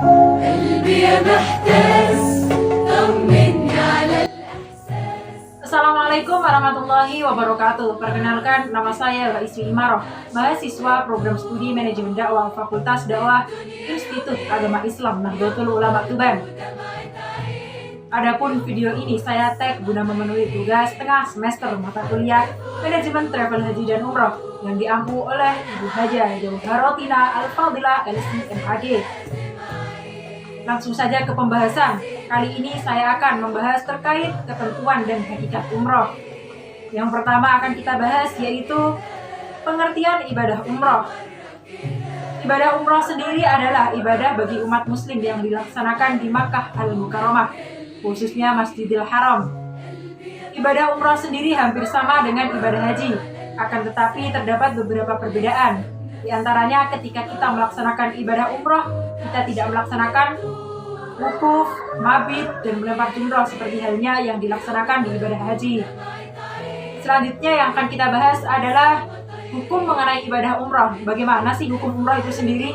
قلبي يا محتاس طمني على الإحساس. Assalamualaikum warahmatullahi wabarakatuh. Perkenalkan, nama saya Iswi Imaroh, mahasiswa program studi manajemen dakwah Fakultas Dakwah Institut Agama Islam Nahdlatul Ulama Tuban. Adapun video ini saya tag guna memenuhi tugas tengah semester mata kuliah manajemen travel haji dan umroh yang diampu oleh Ibu Hajah Jauharotina Al-Fadilah LC-MAG. Langsung saja ke pembahasan. Kali ini saya akan membahas terkait ketentuan dan hakikat umroh. Yang pertama akan kita bahas yaitu pengertian ibadah umroh. Ibadah umroh sendiri adalah ibadah bagi umat muslim yang dilaksanakan di Makkah Al-Mukarramah, khususnya Masjidil Haram. Ibadah umroh sendiri hampir sama dengan ibadah haji, akan tetapi terdapat beberapa perbedaan. Di antaranya ketika kita melaksanakan ibadah umroh, kita tidak melaksanakan wukuf, mabit, dan melempar jumroh seperti halnya yang dilaksanakan di ibadah haji. Selanjutnya yang akan kita bahas adalah hukum mengenai ibadah umroh. Bagaimana sih hukum umroh itu sendiri?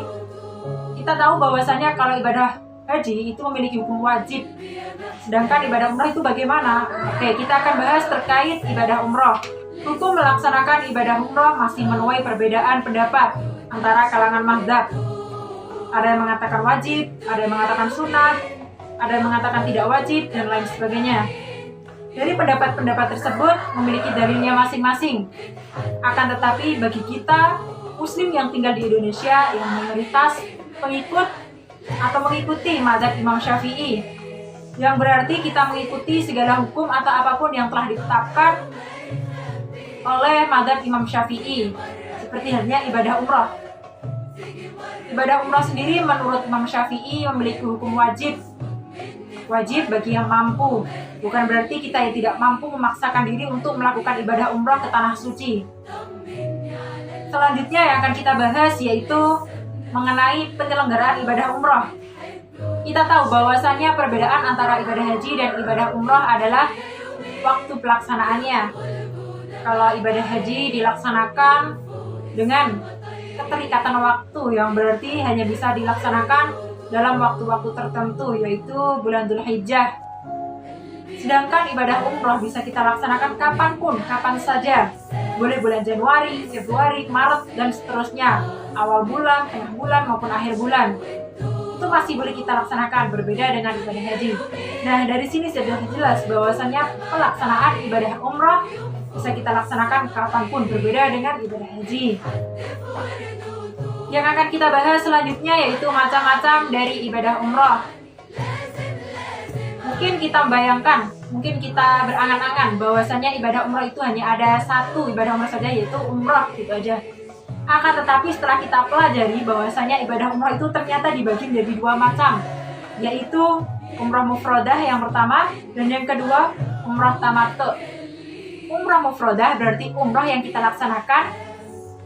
Kita tahu bahwasanya kalau ibadah haji itu memiliki hukum wajib, sedangkan ibadah umroh itu bagaimana? Oke, kita akan bahas terkait ibadah umroh. Hukum melaksanakan ibadah umroh masih menuai perbedaan pendapat antara kalangan mazhab. Ada yang mengatakan wajib, ada yang mengatakan sunnah, ada yang mengatakan tidak wajib, dan lain sebagainya. Dari pendapat-pendapat tersebut memiliki dalilnya masing-masing. Akan tetapi bagi kita muslim yang tinggal di Indonesia yang mayoritas pengikut atau mengikuti mazhab Imam Syafi'i, yang berarti kita mengikuti segala hukum atau apapun yang telah ditetapkan oleh mazhab Imam Syafi'i, seperti halnya ibadah umroh. Ibadah umroh sendiri menurut Imam Syafi'i memiliki hukum wajib bagi yang mampu. Bukan berarti kita yang tidak mampu memaksakan diri untuk melakukan ibadah umroh ke tanah suci. Selanjutnya yang akan kita bahas yaitu mengenai penyelenggaraan ibadah umroh. Kita tahu bahwasannya perbedaan antara ibadah haji dan ibadah umroh adalah waktu pelaksanaannya. Kalau ibadah haji dilaksanakan dengan keterikatan waktu yang berarti hanya bisa dilaksanakan dalam waktu-waktu tertentu, yaitu bulan Dzulhijjah. Sedangkan ibadah umroh bisa kita laksanakan kapanpun, kapan saja. Boleh bulan Januari, Februari, Maret, dan seterusnya. Awal bulan, tengah bulan, maupun akhir bulan. Itu masih boleh kita laksanakan, berbeda dengan ibadah haji. Nah, dari sini sudah jelas bahwasannya pelaksanaan ibadah umroh bisa kita laksanakan kapanpun, berbeda dengan ibadah haji. Yang akan kita bahas selanjutnya yaitu macam-macam dari ibadah umroh. Mungkin kita membayangkan, mungkin kita berangan-angan bahwasannya ibadah umroh itu hanya ada satu ibadah umroh saja, yaitu umroh, gitu aja. Akan tetapi setelah kita pelajari bahwasanya ibadah umroh itu ternyata dibagi menjadi dua macam, yaitu umroh mufrodah yang pertama dan yang kedua umroh tamattu. Umroh mufrodah berarti umroh yang kita laksanakan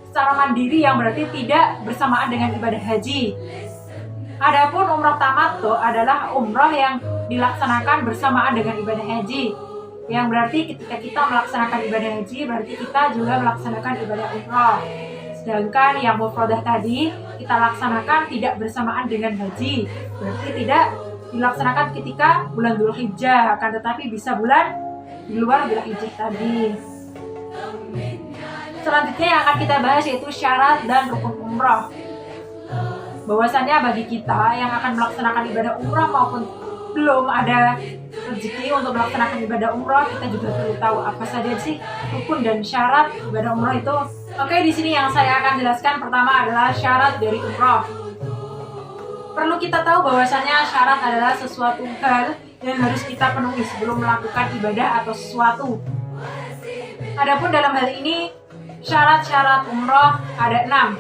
secara mandiri, yang berarti tidak bersamaan dengan ibadah haji. Adapun umroh tamattu adalah umroh yang dilaksanakan bersamaan dengan ibadah haji, yang berarti ketika kita melaksanakan ibadah haji berarti kita juga melaksanakan ibadah umroh. Sedangkan yang mufrodah tadi kita laksanakan tidak bersamaan dengan haji, berarti tidak dilaksanakan ketika bulan Dzulhijjah, akan tetapi bisa bulan di luar Dzulhijjah tadi. Selanjutnya yang akan kita bahas yaitu syarat dan rukun umroh. Bahwasannya bagi kita yang akan melaksanakan ibadah umroh maupun belum ada rezeki untuk melaksanakan ibadah umroh, kita juga perlu tahu apa saja sih rukun dan syarat ibadah umroh itu. Oke, di sini yang saya akan jelaskan pertama adalah syarat dari umroh. Perlu kita tahu bahwasannya syarat adalah sesuatu hal yang harus kita penuhi sebelum melakukan ibadah atau sesuatu. Adapun dalam hal ini syarat-syarat umroh ada 6.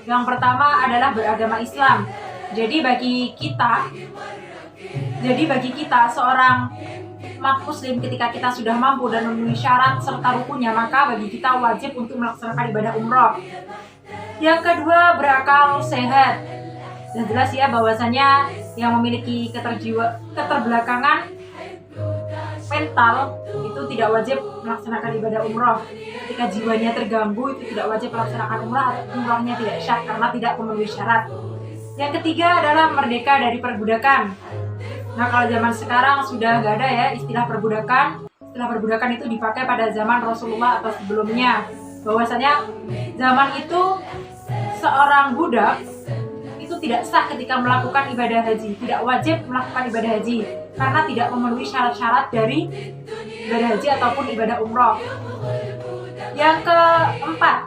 Yang pertama adalah beragama Islam. Jadi bagi kita seorang umat muslim, ketika kita sudah mampu dan memenuhi syarat serta rukunnya, maka bagi kita wajib untuk melaksanakan ibadah umroh. Yang kedua, berakal sehat. Dan jelas ya bahwasanya yang memiliki keterbelakangan mental itu tidak wajib melaksanakan ibadah umroh. Ketika jiwanya terganggu itu tidak wajib melaksanakan umroh, atau umrohnya tidak syah karena tidak memenuhi syarat. Yang ketiga adalah merdeka dari perbudakan. Nah, kalau zaman sekarang sudah nggak ada ya istilah perbudakan. Istilah perbudakan itu dipakai pada zaman Rasulullah atau sebelumnya. Bahwasanya zaman itu seorang budak itu tidak sah ketika melakukan ibadah haji, tidak wajib melakukan ibadah haji karena tidak memenuhi syarat-syarat dari ibadah haji ataupun ibadah umroh. Yang keempat,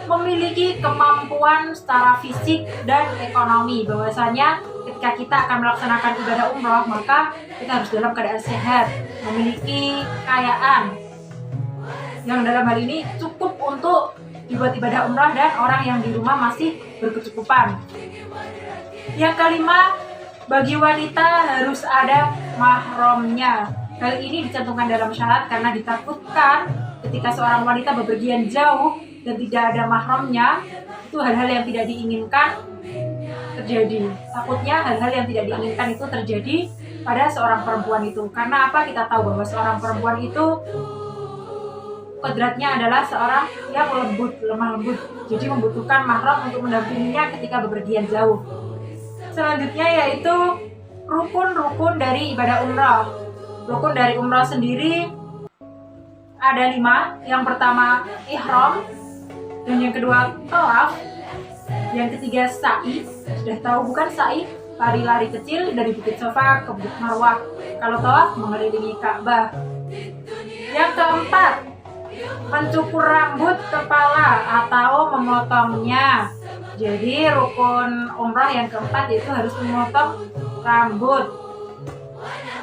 memiliki kemampuan secara fisik dan ekonomi. Bahwasanya ketika kita akan melaksanakan ibadah umroh, maka kita harus dalam keadaan sehat, memiliki kekayaan yang dalam hal ini cukup untuk buat ibadah umrah dan orang yang di rumah masih berkecukupan. Yang kelima, bagi wanita harus ada mahramnya. Hal ini dicantumkan dalam syarat karena ditakutkan ketika seorang wanita bepergian jauh dan tidak ada mahramnya, itu hal-hal yang tidak diinginkan terjadi. Takutnya hal-hal yang tidak diinginkan itu terjadi pada seorang perempuan itu. Karena apa? Kita tahu bahwa seorang perempuan itu kodratnya adalah seorang yang lemah lembut, jadi membutuhkan mahram untuk mendampinginya ketika bepergian jauh. Selanjutnya yaitu rukun-rukun dari ibadah umrah. Rukun dari umrah sendiri ada 5. Yang pertama ihram, dan yang kedua tawaf, yang ketiga sa'i. Sudah tahu bukan sa'i? Lari-lari kecil dari Bukit Safa ke Bukit Marwah. Kalau tawaf mengelilingi Ka'bah. Yang keempat, mencukur rambut kepala atau memotongnya. Jadi rukun umrah yang keempat yaitu harus memotong rambut.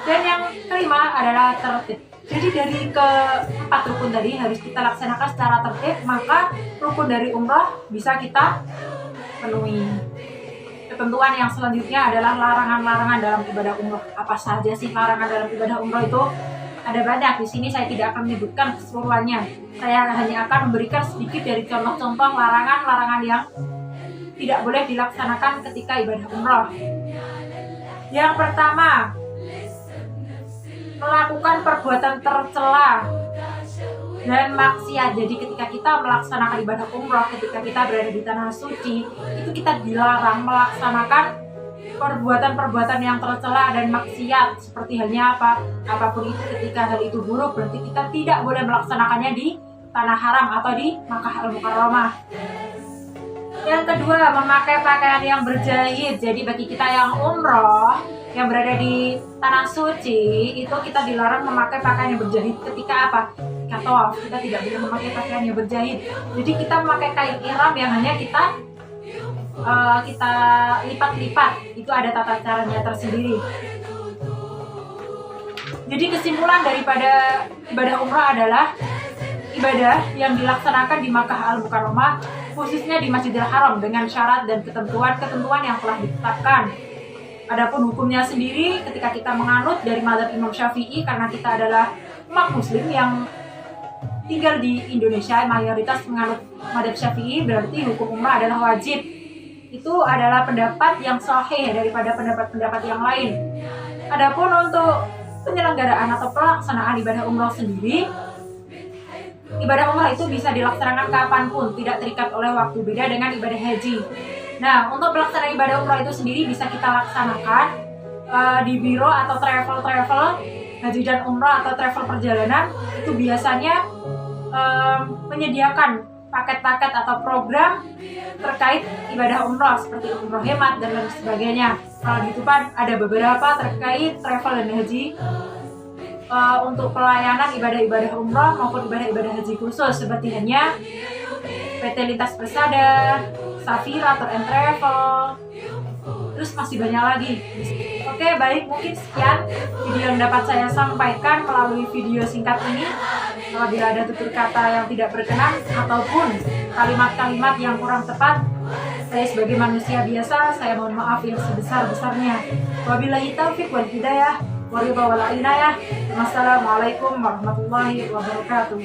Dan yang kelima adalah tertib. Jadi dari keempat rukun tadi harus kita laksanakan secara tertib, maka rukun dari umrah bisa kita penuhi. Ketentuan yang selanjutnya adalah larangan-larangan dalam ibadah umrah. Apa saja sih larangan dalam ibadah umrah itu? Ada banyak. Di sini saya tidak akan menyebutkan keseluruhannya. Saya hanya akan memberikan sedikit dari contoh-contoh larangan-larangan yang tidak boleh dilaksanakan ketika ibadah umrah. Yang pertama, melakukan perbuatan tercela dan maksiat. Jadi ketika kita melaksanakan ibadah umrah, ketika kita berada di tanah suci, itu kita dilarang melaksanakan perbuatan-perbuatan yang tercela dan maksiat. Seperti halnya apapun itu, ketika hal itu buruk, berarti kita tidak boleh melaksanakannya di tanah haram atau di Makkah Al-Mukarramah. Yang kedua, memakai pakaian yang berjahit. Jadi bagi kita yang umroh, yang berada di tanah suci, itu kita dilarang memakai pakaian yang berjahit. Ketika apa? Ketika tawaf, kita tidak boleh memakai pakaian yang berjahit. Jadi kita memakai kain ihram yang hanya kita lipat-lipat. Itu ada tata caranya tersendiri. Jadi kesimpulan daripada ibadah umrah adalah ibadah yang dilaksanakan di Makkah Al-Mukarramah, khususnya di Masjidil Haram, dengan syarat dan ketentuan-ketentuan yang telah ditetapkan. Adapun hukumnya sendiri, ketika kita menganut dari mazhab Imam Syafi'i, karena kita adalah umat muslim yang tinggal di Indonesia, mayoritas menganut mazhab Syafi'i, berarti hukum umrah adalah wajib. Itu adalah pendapat yang sahih daripada pendapat-pendapat yang lain. Adapun untuk penyelenggaraan atau pelaksanaan ibadah umrah sendiri, ibadah umrah itu bisa dilaksanakan kapanpun, tidak terikat oleh waktu, beda dengan ibadah haji. Nah, untuk pelaksanaan ibadah umrah itu sendiri bisa kita laksanakan di biro atau travel haji dan umrah atau travel perjalanan. Itu biasanya menyediakan paket-paket atau program terkait ibadah umrah seperti umrah hemat dan lain sebagainya. Kalau di Tupan ada beberapa terkait travel dan haji untuk pelayanan ibadah-ibadah umrah maupun ibadah-ibadah haji khusus, seperti hanya PT Lintas Persada, Safira, Tour and Travel, terus masih banyak lagi. Oke, baik, mungkin sekian video yang dapat saya sampaikan melalui video singkat ini. Apabila ada tutur kata yang tidak berkenan ataupun kalimat-kalimat yang kurang tepat, saya sebagai manusia biasa, saya mohon maaf yang sebesar-besarnya. Wabillahi taufiq wal hidayah, waridha wal inayah. Wassalamualaikum warahmatullahi wabarakatuh.